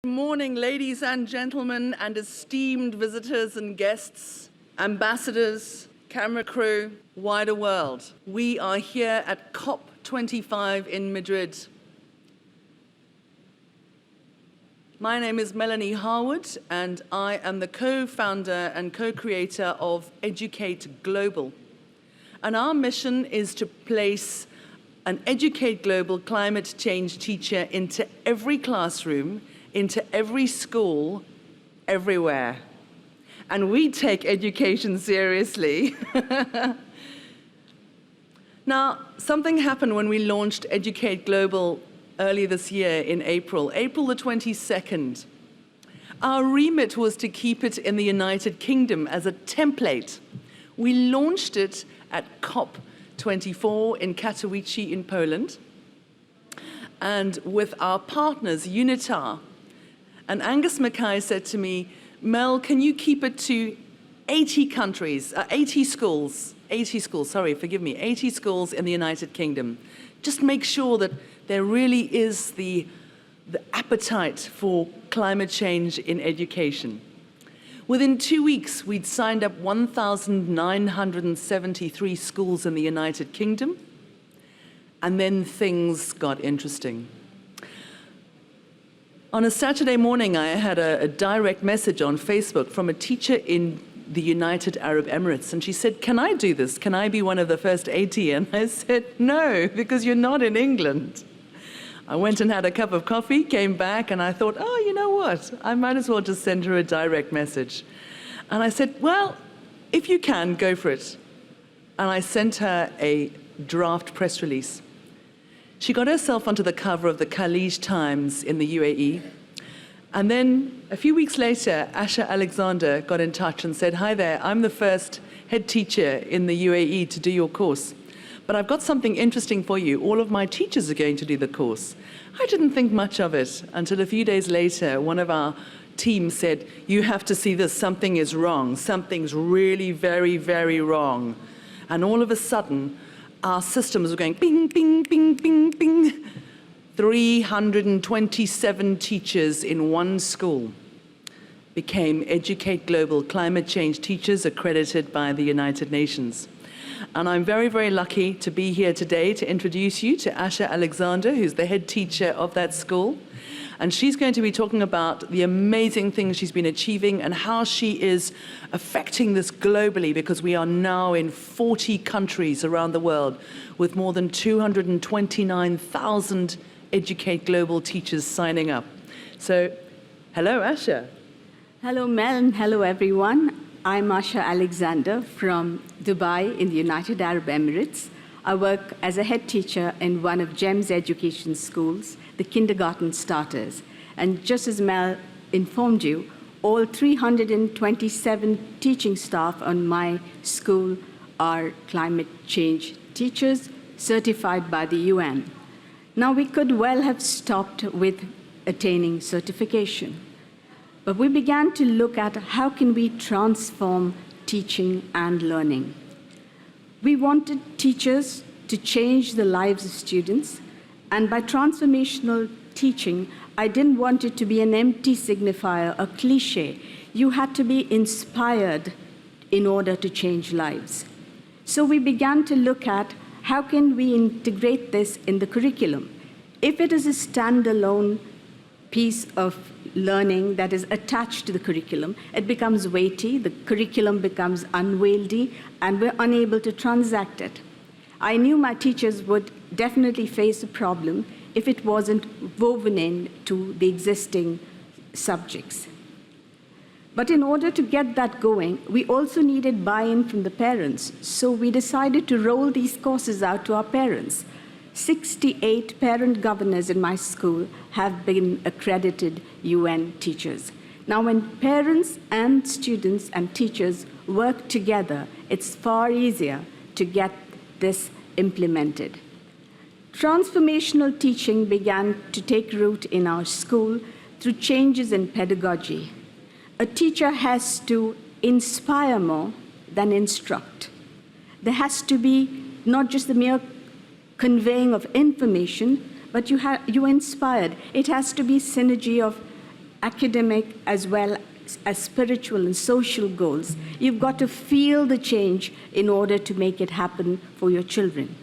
Good morning, ladies and gentlemen, and esteemed visitors and guests, ambassadors, camera crew, wider world. We are here at COP25 in Madrid. My name is Melanie Harwood, and I am the co-founder and co-creator of Educate Global. And our mission is to place an Educate Global climate change teacher into every classroom, into every school, everywhere. And we take education seriously. Now, something happened when we launched Educate Global early this year in April the 22nd. Our remit was to keep it in the United Kingdom as a template. We launched it at COP24 in Katowice in Poland, and with our partners, Unitar. And Angus Mackay said to me, Mel, can you keep it to 80 schools in the United Kingdom? Just make sure that there really is the appetite for climate change in education. Within 2 weeks, we'd signed up 1,973 schools in the United Kingdom, and then things got interesting. On a Saturday morning, I had a direct message on Facebook from a teacher in the United Arab Emirates, and she said, can I do this? Can I be one of the first 80? And I said, no, because you're not in England. I went and had a cup of coffee, came back, and I thought, oh, you know what? I might as well just send her a direct message. And I said, well, if you can, go for it. And I sent her a draft press release. She got herself onto the cover of the Khalij Times in the UAE. And then a few weeks later, Asha Alexander got in touch and said, hi there, I'm the first head teacher in the UAE to do your course. But I've got something interesting for you. All of my teachers are going to do the course. I didn't think much of it until a few days later, one of our team said, you have to see this, something is wrong. Something's really very, very wrong. And all of a sudden, our systems were going bing, bing, bing, bing, bing. 327 teachers in one school became Educate Global Climate Change Teachers accredited by the United Nations. And I'm very, very lucky to be here today to introduce you to Asha Alexander, who's the head teacher of that school. And she's going to be talking about the amazing things she's been achieving and how she is affecting this globally, because we are now in 40 countries around the world with more than 229,000 Educate Global teachers signing up. So, hello, Asha. Hello, Mel, and hello, everyone. I'm Asha Alexander from Dubai in the United Arab Emirates. I work as a head teacher in one of GEM's education schools, the kindergarten starters. And just as Mel informed you, all 327 teaching staff on my school are climate change teachers certified by the UN. Now, we could well have stopped with attaining certification, but we began to look at how can we transform teaching and learning. We wanted teachers to change the lives of students, and by transformational teaching, I didn't want it to be an empty signifier, a cliche. You had to be inspired in order to change lives. So we began to look at how can we integrate this in the curriculum. If it is a standalone piece of learning that is attached to the curriculum, it becomes weighty, the curriculum becomes unwieldy, and we're unable to transact it. I knew my teachers would definitely face a problem if it wasn't woven into the existing subjects. But in order to get that going, we also needed buy-in from the parents. So we decided to roll these courses out to our parents. 68 parent governors in my school have been accredited UN teachers. Now, when parents and students and teachers work together, it's far easier to get this implemented. Transformational teaching began to take root in our school through changes in pedagogy. A teacher has to inspire more than instruct. There has to be not just the mere conveying of information, but you inspired. It has to be synergy of academic as well as spiritual and social goals. You've got to feel the change in order to make it happen for your children.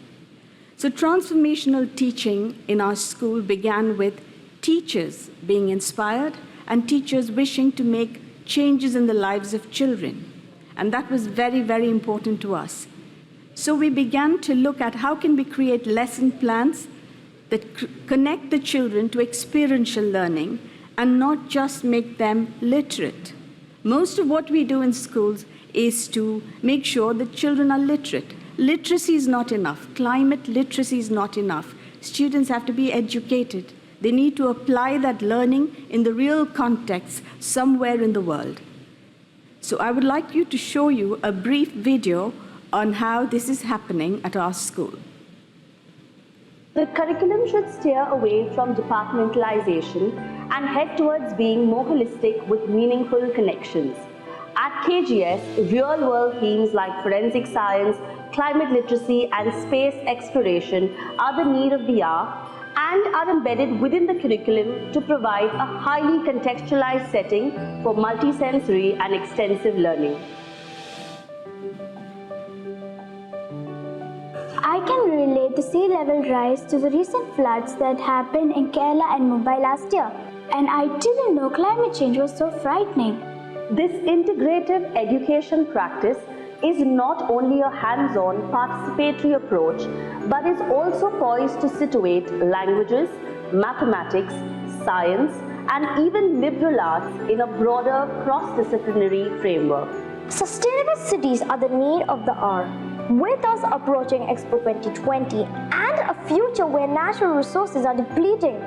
So transformational teaching in our school began with teachers being inspired and teachers wishing to make changes in the lives of children. And that was very, very important to us. So we began to look at how can we create lesson plans that connect the children to experiential learning and not just make them literate. Most of what we do in schools is to make sure that children are literate. Literacy is not enough. Climate literacy is not enough. Students have to be educated. They need to apply that learning in the real context somewhere in the world. So I would like you to show you a brief video on how this is happening at our school. The curriculum should steer away from departmentalization and head towards being more holistic with meaningful connections. At KGS, real-world themes like forensic science, climate literacy, and space exploration are the need of the hour and are embedded within the curriculum to provide a highly contextualized setting for multisensory and extensive learning. I can relate the sea level rise to the recent floods that happened in Kerala and Mumbai last year. And I didn't know climate change was so frightening. This integrative education practice is not only a hands-on participatory approach, but is also poised to situate languages, mathematics, science, and even liberal arts in a broader cross-disciplinary framework. Sustainable cities are the need of the hour. With us approaching Expo 2020 and a future where natural resources are depleting,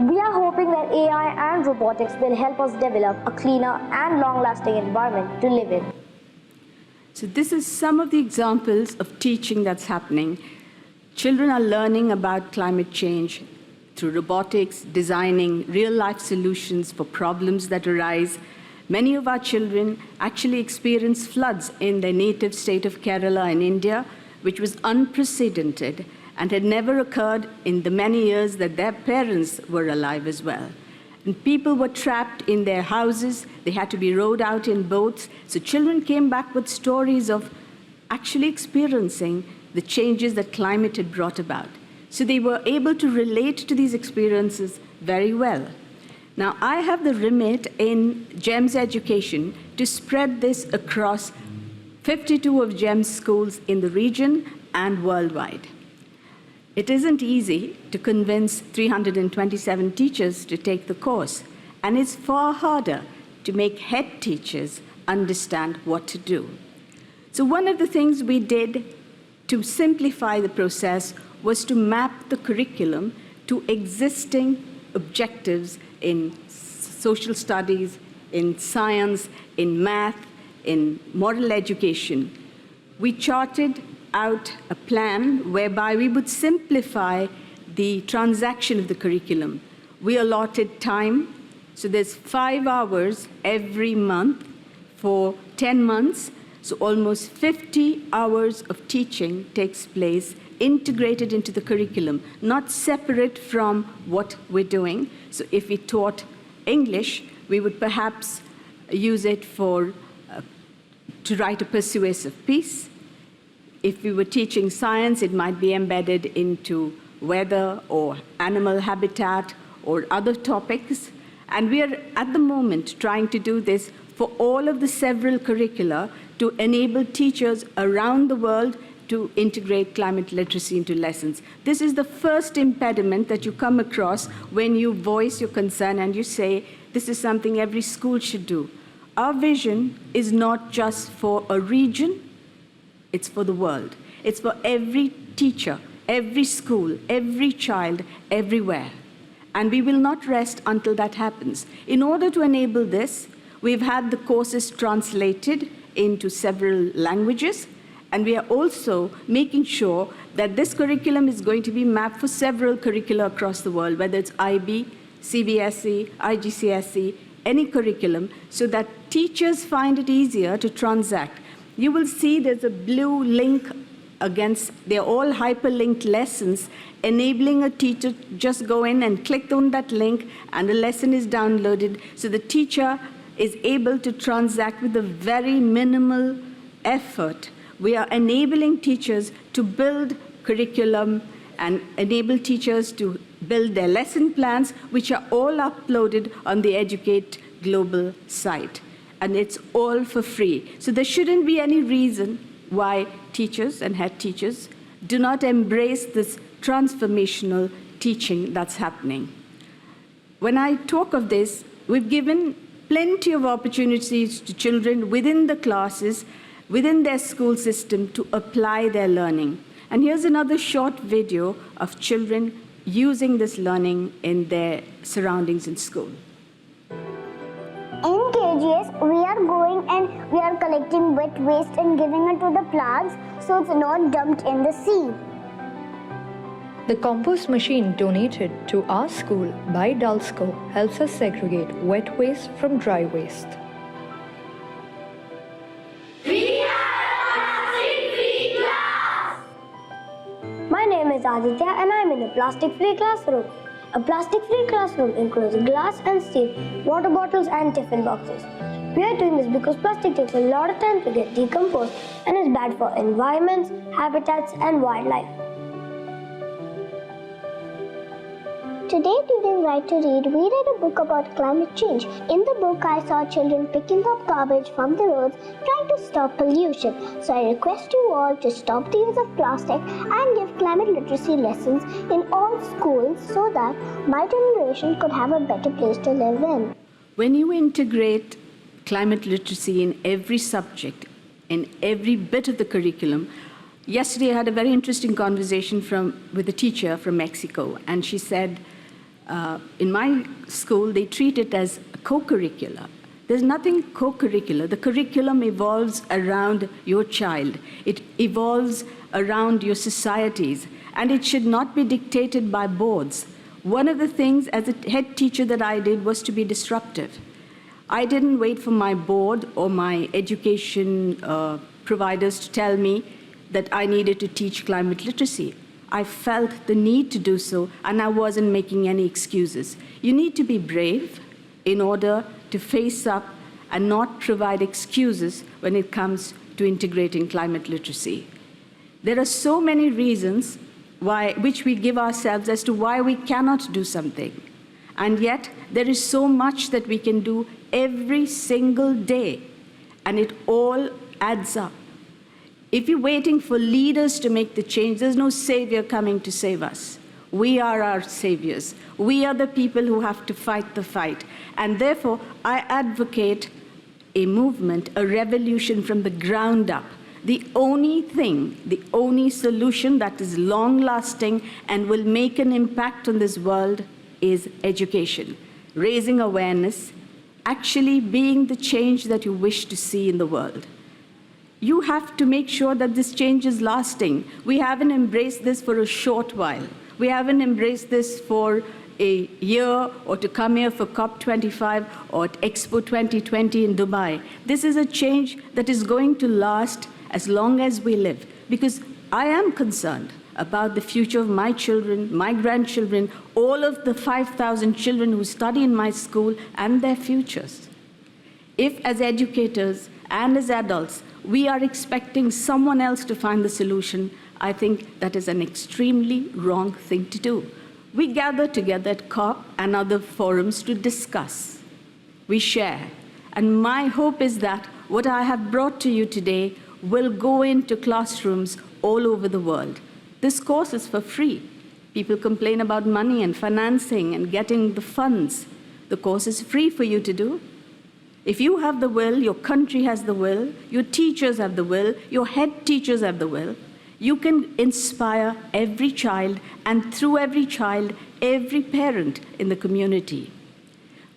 we are hoping that AI and robotics will help us develop a cleaner and long-lasting environment to live in. So this is some of the examples of teaching that's happening. Children are learning about climate change through robotics, designing real-life solutions for problems that arise. Many of our children actually experienced floods in their native state of Kerala in India, which was unprecedented and had never occurred in the many years that their parents were alive as well. And people were trapped in their houses. They had to be rowed out in boats. So children came back with stories of actually experiencing the changes that climate had brought about. So they were able to relate to these experiences very well. Now, I have the remit in GEMS education to spread this across 52 of GEMS schools in the region and worldwide. It isn't easy to convince 327 teachers to take the course, and it's far harder to make head teachers understand what to do. So one of the things we did to simplify the process was to map the curriculum to existing objectives in social studies, in science, in math, in moral education. We charted out a plan whereby we would simplify the transaction of the curriculum. We allotted time, so there's 5 hours every month for 10 months, so almost 50 hours of teaching takes place integrated into the curriculum, not separate from what we're doing. So if we taught English, we would perhaps use it to write a persuasive piece. If we were teaching science, it might be embedded into weather or animal habitat or other topics. And we are, at the moment, trying to do this for all of the several curricula to enable teachers around the world to integrate climate literacy into lessons. This is the first impediment that you come across when you voice your concern and you say, this is something every school should do. Our vision is not just for a region, it's for the world. It's for every teacher, every school, every child, everywhere. And we will not rest until that happens. In order to enable this, we've had the courses translated into several languages, and we are also making sure that this curriculum is going to be mapped for several curricula across the world, whether it's IB, CBSE, IGCSE, any curriculum, so that teachers find it easier to transact. You will see there's a blue link they're all hyperlinked lessons, enabling a teacher to just go in and click on that link and the lesson is downloaded. So the teacher is able to transact with a very minimal effort. We are enabling teachers to build curriculum and enable teachers to build their lesson plans, which are all uploaded on the Educate Global site. And it's all for free. So there shouldn't be any reason why teachers and head teachers do not embrace this transformational teaching that's happening. When I talk of this, we've given plenty of opportunities to children within the classes, within their school system, to apply their learning. And here's another short video of children using this learning in their surroundings in school. In KGS, we are going and we are collecting wet waste and giving it to the plants so it's not dumped in the sea. The compost machine donated to our school by Dulsco helps us segregate wet waste from dry waste. My name is Aditya and I am in a plastic-free classroom. A plastic-free classroom includes glass and steel, water bottles and tiffin boxes. We are doing this because plastic takes a lot of time to get decomposed and is bad for environments, habitats and wildlife. Today during Right to Read, we read a book about climate change. In the book, I saw children picking up garbage from the roads, trying to stop pollution. So I request you all to stop the use of plastic and give climate literacy lessons in all schools so that my generation could have a better place to live in. When you integrate climate literacy in every subject, in every bit of the curriculum, yesterday I had a very interesting conversation with a teacher from Mexico, and she said, in my school, they treat it as co-curricular. There's nothing co-curricular. The curriculum evolves around your child. It evolves around your societies, and it should not be dictated by boards. One of the things as a head teacher that I did was to be disruptive. I didn't wait for my board or my education providers to tell me that I needed to teach climate literacy. I felt the need to do so, and I wasn't making any excuses. You need to be brave in order to face up and not provide excuses when it comes to integrating climate literacy. There are so many reasons which we give ourselves as to why we cannot do something. And yet, there is so much that we can do every single day, and it all adds up. If you're waiting for leaders to make the change, there's no savior coming to save us. We are our saviors. We are the people who have to fight the fight. And therefore, I advocate a movement, a revolution from the ground up. The only thing, the only solution that is long-lasting and will make an impact on this world is education. Raising awareness, actually being the change that you wish to see in the world. You have to make sure that this change is lasting. We haven't embraced this for a short while. We haven't embraced this for a year or to come here for COP25 or Expo 2020 in Dubai. This is a change that is going to last as long as we live, because I am concerned about the future of my children, my grandchildren, all of the 5,000 children who study in my school and their futures. If as educators and as adults, we are expecting someone else to find the solution, I think that is an extremely wrong thing to do. We gather together at COP and other forums to discuss. We share. And my hope is that what I have brought to you today will go into classrooms all over the world. This course is for free. People complain about money and financing and getting the funds. The course is free for you to do. If you have the will, your country has the will, your teachers have the will, your head teachers have the will, you can inspire every child, and through every child, every parent in the community.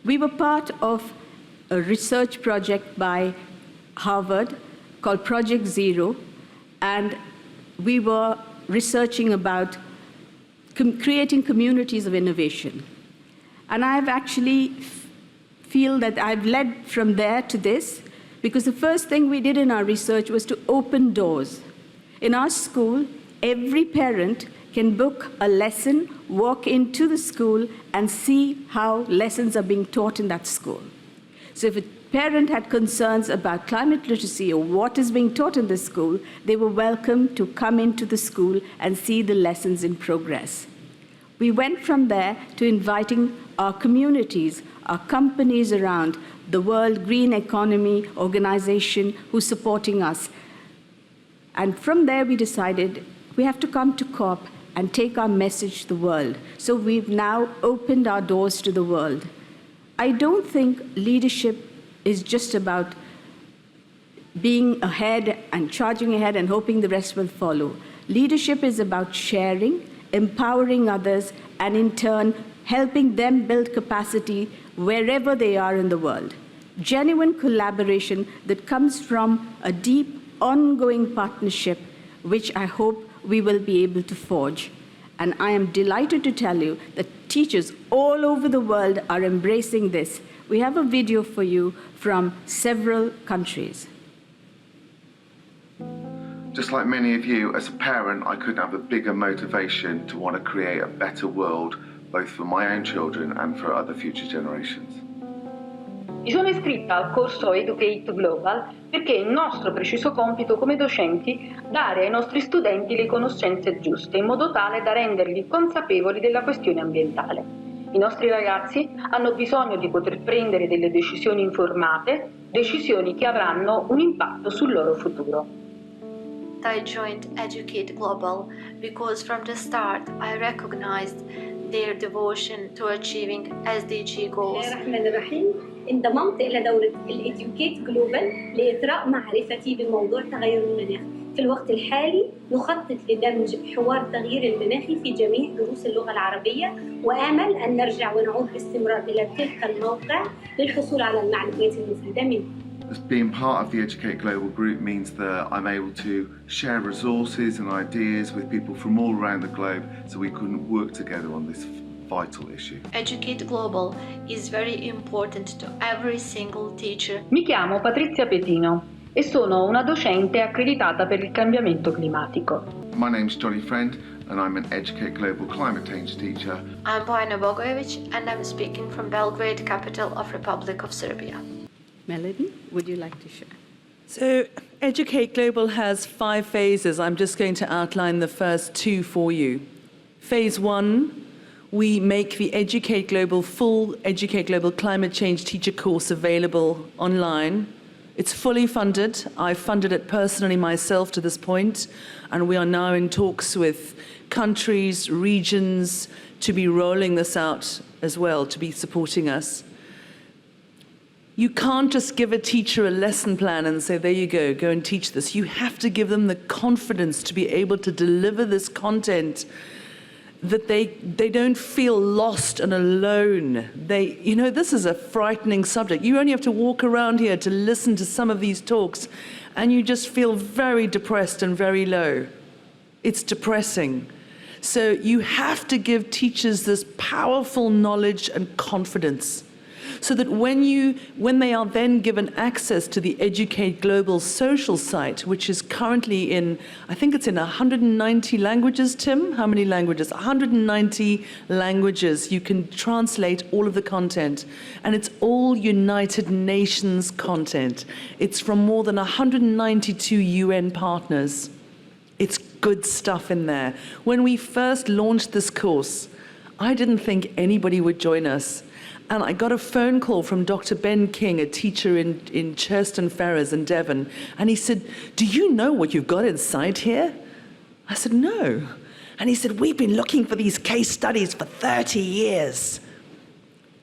We were part of a research project by Harvard called Project Zero, and we were researching about creating communities of innovation. And I've actually feel that I've led from there to this, because the first thing we did in our research was to open doors. In our school, every parent can book a lesson, walk into the school, and see how lessons are being taught in that school. So if a parent had concerns about climate literacy or what is being taught in the school, they were welcome to come into the school and see the lessons in progress. We went from there to inviting our communities, our companies around, the World Green Economy Organization who's supporting us. And from there we decided we have to come to COP and take our message to the world. So we've now opened our doors to the world. I don't think leadership is just about being ahead and charging ahead and hoping the rest will follow. Leadership is about sharing, empowering others, and in turn, helping them build capacity wherever they are in the world. Genuine collaboration that comes from a deep, ongoing partnership, which I hope we will be able to forge. And I am delighted to tell you that teachers all over the world are embracing this. We have a video for you from several countries. Just like many of you, as a parent, I couldn't have a bigger motivation to want to create a better world, both for my own children and for other future generations. Mi sono iscritta al corso Educate Global perché è il nostro preciso compito come docenti dare ai nostri studenti le conoscenze giuste in modo tale da renderli consapevoli della questione ambientale. I nostri ragazzi hanno bisogno di poter prendere delle decisioni informate, decisioni che avranno un impatto sul loro futuro. I joined Educate Global because from the start I recognized their devotion to achieving SDG goals. الرحمن الرحيم انضممت إلى دورة الإديوكيت جلوبال لإثراء معرفتي بموضوع تغير المناخ. في الوقت الحالي نخطط لدمج حوار التغيير المناخي في جميع دروس اللغة العربية وآمل أن نرجع ونعود باستمرار إلى تلك الموقع للحصول على المعلومات المفيدة منه. Being part of the Educate Global group means that I'm able to share resources and ideas with people from all around the globe so we can work together on this vital issue. Educate Global is very important to every single teacher. Mi chiamo Patrizia Petino e sono una docente accreditata per il cambiamento climatico. My name's Johnny Friend and I'm an Educate Global climate change teacher. I'm Bojana Bogojevic and I'm speaking from Belgrade, capital of Republic of Serbia. Melody, would you like to share? So Educate Global has 5 phases. I'm just going to outline the first 2 for you. Phase 1, we make the Educate Global full Educate Global climate change teacher course available online. It's fully funded. I've funded it personally myself to this point, and we are now in talks with countries, regions, to be rolling this out as well, to be supporting us. You can't just give a teacher a lesson plan and say, there you go and teach this. You have to give them the confidence to be able to deliver this content that they don't feel lost and alone. This is a frightening subject. You only have to walk around here to listen to some of these talks and you just feel very depressed and very low. It's depressing. So you have to give teachers this powerful knowledge and confidence, so that when they are then given access to the Educate Global social site, which is currently in, I think it's in 190 languages, Tim? How many languages? 190 languages. You can translate all of the content. And it's all United Nations content. It's from more than 192 UN partners. It's good stuff in there. When we first launched this course, I didn't think anybody would join us. And I got a phone call from Dr. Ben King, a teacher in Churston Ferrers in Devon, and he said, do you know what you've got inside here? I said, no. And he said, we've been looking for these case studies for 30 years.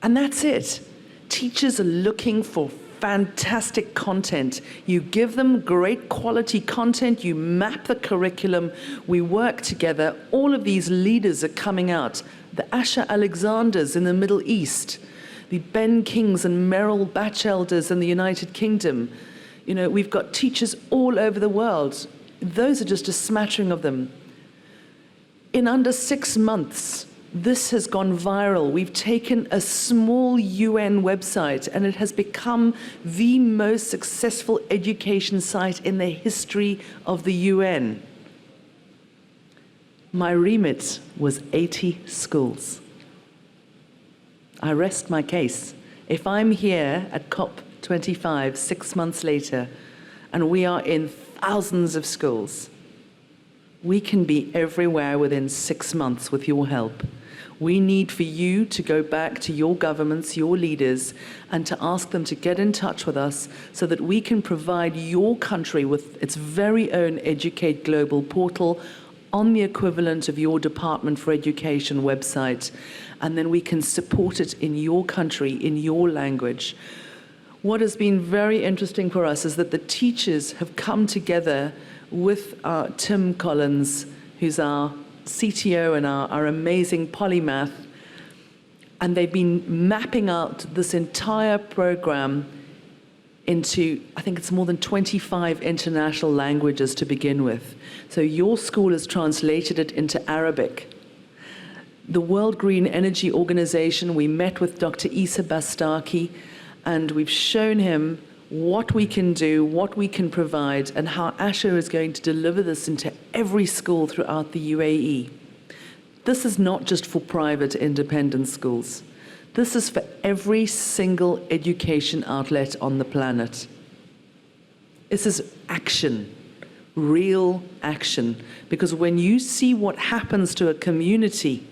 And that's it. Teachers are looking for fantastic content. You give them great quality content, you map the curriculum, we work together. All of these leaders are coming out. The Asha Alexanders in the Middle East, the Ben Kings and Merrill Batchelders in the United Kingdom. We've got teachers all over the world. Those are just a smattering of them. In under 6 months, this has gone viral. We've taken a small UN website and it has become the most successful education site in the history of the UN. My remit was 80 schools. I rest my case. If I'm here at COP25 6 months later, and we are in thousands of schools, we can be everywhere within 6 months with your help. We need for you to go back to your governments, your leaders, and to ask them to get in touch with us so that we can provide your country with its very own Educate Global portal on the equivalent of your Department for Education website, and then we can support it in your country, in your language. What has been very interesting for us is that the teachers have come together with Tim Collins, who's our CTO and our amazing polymath, and they've been mapping out this entire program into, I think it's more than 25 international languages to begin with. So your school has translated it into Arabic. The World Green Energy Organization, we met with Dr. Issa Bastaki, and we've shown him what we can do, what we can provide, and how Asha is going to deliver this into every school throughout the UAE. This is not just for private independent schools. This is for every single education outlet on the planet. This is action, real action, because when you see what happens to a community,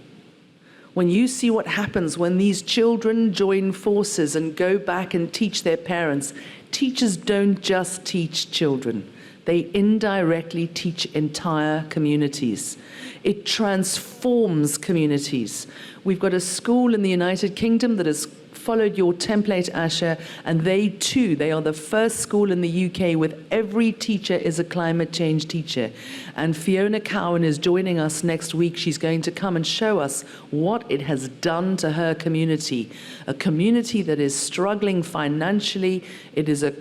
when you see what happens when these children join forces and go back and teach their parents, teachers don't just teach children. They indirectly teach entire communities. It transforms communities. We've got a school in the United Kingdom that has followed your template, Asha, and they are the first school in the UK with every teacher is a climate change teacher. And Fiona Cowan is joining us next week. She's going to come and show us what it has done to her community. A community that is struggling financially. It was a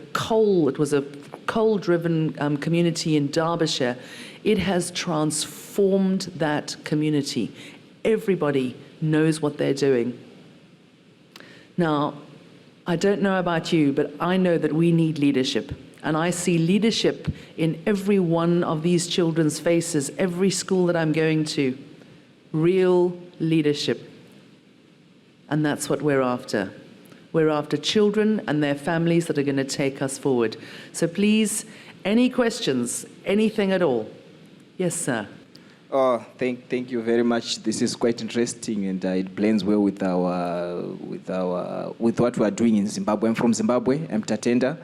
coal-driven community in Derbyshire. It has transformed that community. Everybody knows what they're doing. Now, I don't know about you, but I know that we need leadership. And I see leadership in every one of these children's faces, every school that I'm going to. Real leadership. And that's what we're after. We're after children and their families that are going to take us forward. So please, any questions, anything at all? Yes, sir. Oh, thank you very much. This is quite interesting, and it blends well with what we are doing in Zimbabwe. I'm from Zimbabwe. I'm Tatenda.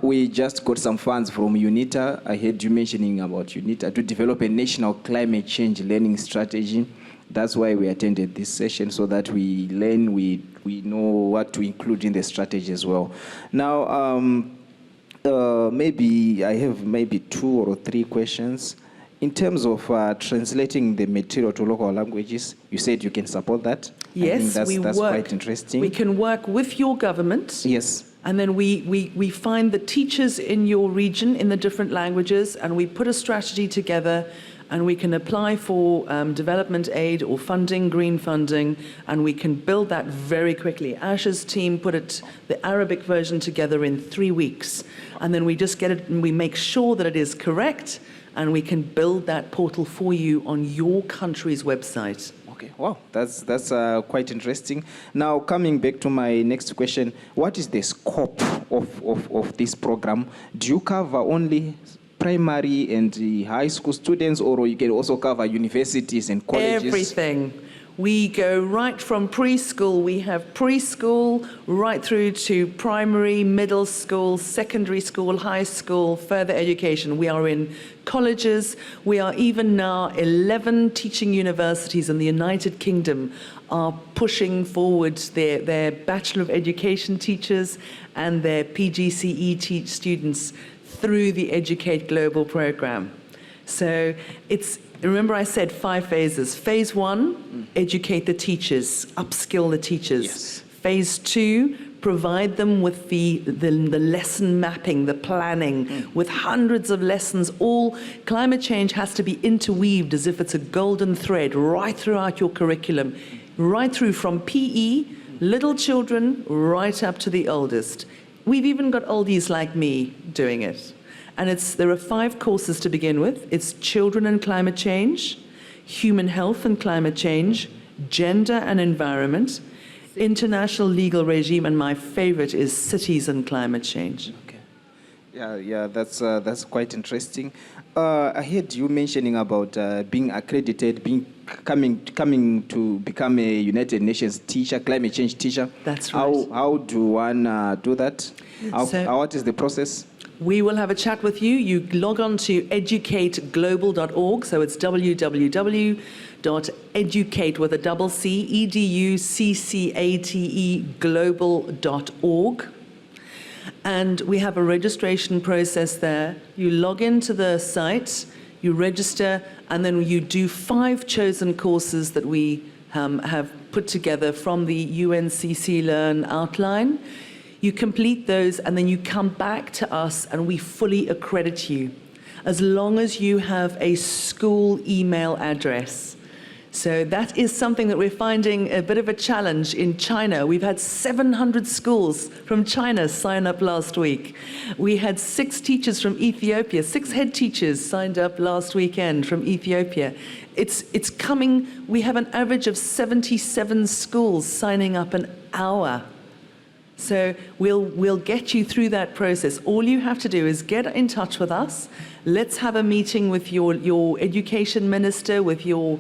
We just got some funds from UNITA. I heard you mentioning about UNITA to develop a national climate change learning strategy. That's why we attended this session, so that we learn, we know what to include in the strategy as well. Now, maybe I have maybe 2 or 3 questions. In terms of translating the material to local languages, you said you can support that? Yes, I think that's quite interesting. We can work with your government. Yes. And then we find the teachers in your region in the different languages, and we put a strategy together, and we can apply for development aid or funding, green funding, and we can build that very quickly. Asha's team put the Arabic version together in 3 weeks, and then we just get it and we make sure that it is correct, and we can build that portal for you on your country's website. Okay, wow, that's quite interesting. Now, coming back to my next question, what is the scope of this program? Do you cover only primary and high school students, or you can also cover universities and colleges? Everything. We go right from preschool. We have preschool right through to primary, middle school, secondary school, high school, further education. We are in colleges. We are even now 11 teaching universities in the United Kingdom are pushing forward their Bachelor of Education teachers and their PGCE students through the Educate Global program. So remember I said 5 phases. Phase 1, educate the teachers, upskill the teachers. Yes. Phase 2, provide them with the lesson mapping, the planning, with hundreds of lessons. All climate change has to be interweaved as if it's a golden thread right throughout your curriculum, right through from PE, little children, right up to the oldest. We've even got oldies like me doing it. And there are 5 courses to begin with. It's children and climate change, human health and climate change, gender and environment, international legal regime, and my favorite is cities and climate change. Okay. Yeah, that's quite interesting. I heard you mentioning about being accredited, coming to become a United Nations teacher, climate change teacher. That's right. How do one do that? What is the process? We will have a chat with you. You log on to educateglobal.org, so it's www.educate with a double C, EDUCCATE global.org. And we have a registration process there. You log into the site, you register, and then you do 5 chosen courses that we have put together from the UNCC Learn outline. You complete those, and then you come back to us, and we fully accredit you, as long as you have a school email address. So that is something that we're finding a bit of a challenge in China. We've had 700 schools from China sign up last week. We had 6 teachers from Ethiopia, 6 head teachers signed up last weekend from Ethiopia. It's coming. We have an average of 77 schools signing up an hour. So we'll get you through that process. All you have to do is get in touch with us. Let's have a meeting with your education minister, with your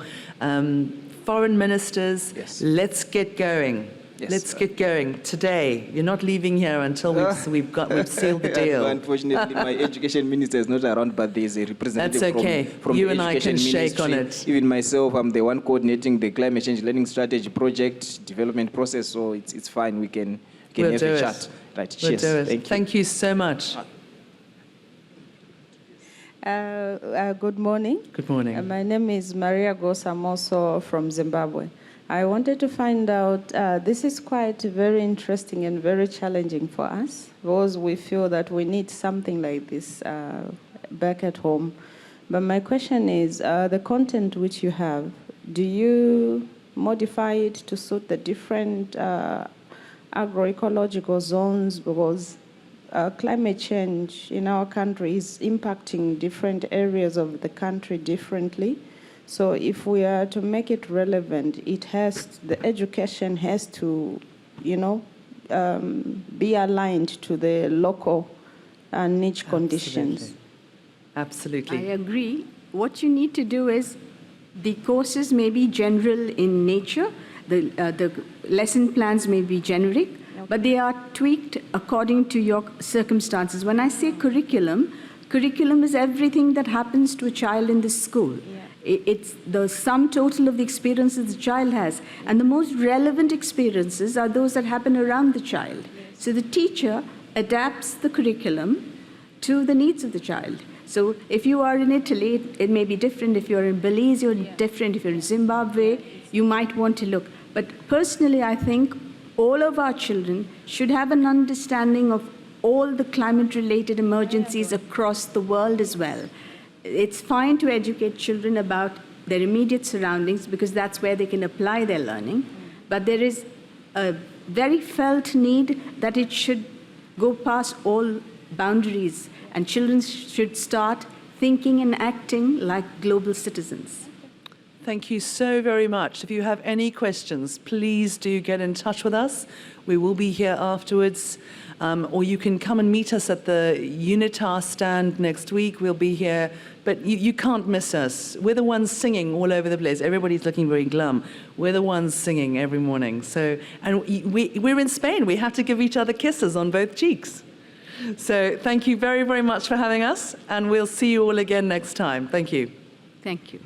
foreign ministers. Yes. Let's get going. Yes. Let's get going today. You're not leaving here until we've sealed the deal. Unfortunately, my education minister is not around, but there is a representative. That's okay. from You the and I education can shake ministry. on it. Even myself, I'm the one coordinating the climate change learning strategy project development process, so it's fine. We can We'll have do a it. chat. Right. We'll Cheers. do it. Thank you. Thank you so much. Good morning. Good morning. My name is Maria Gosa. I'm also from Zimbabwe. I wanted to find out, this is quite very interesting and very challenging for us, because we feel that we need something like this back at home. But my question is, the content which you have, do you modify it to suit the different agroecological zones? Because climate change in our country is impacting different areas of the country differently. So if we are to make it relevant, the education has to, be aligned to the local niche conditions. Absolutely. I agree. What you need to do is, the courses may be general in nature, the lesson plans may be generic, but they are tweaked according to your circumstances. When I say curriculum is everything that happens to a child in the school. It's the sum total of the experiences the child has. And the most relevant experiences are those that happen around the child. So the teacher adapts the curriculum to the needs of the child. So if you are in Italy, it may be different. If you're in Belize, you're different. If you're in Zimbabwe, you might want to look. But personally, I think all of our children should have an understanding of all the climate-related emergencies across the world as well. It's fine to educate children about their immediate surroundings, because that's where they can apply their learning. But there is a very felt need that it should go past all boundaries, and children should start thinking and acting like global citizens. Thank you so very much. If you have any questions, please do get in touch with us. We will be here afterwards. Or you can come and meet us at the UNITAR stand next week. We'll be here. But you can't miss us. We're the ones singing all over the place. Everybody's looking very glum. We're the ones singing every morning. And we're in Spain. We have to give each other kisses on both cheeks. So thank you very, very much for having us. And we'll see you all again next time. Thank you. Thank you.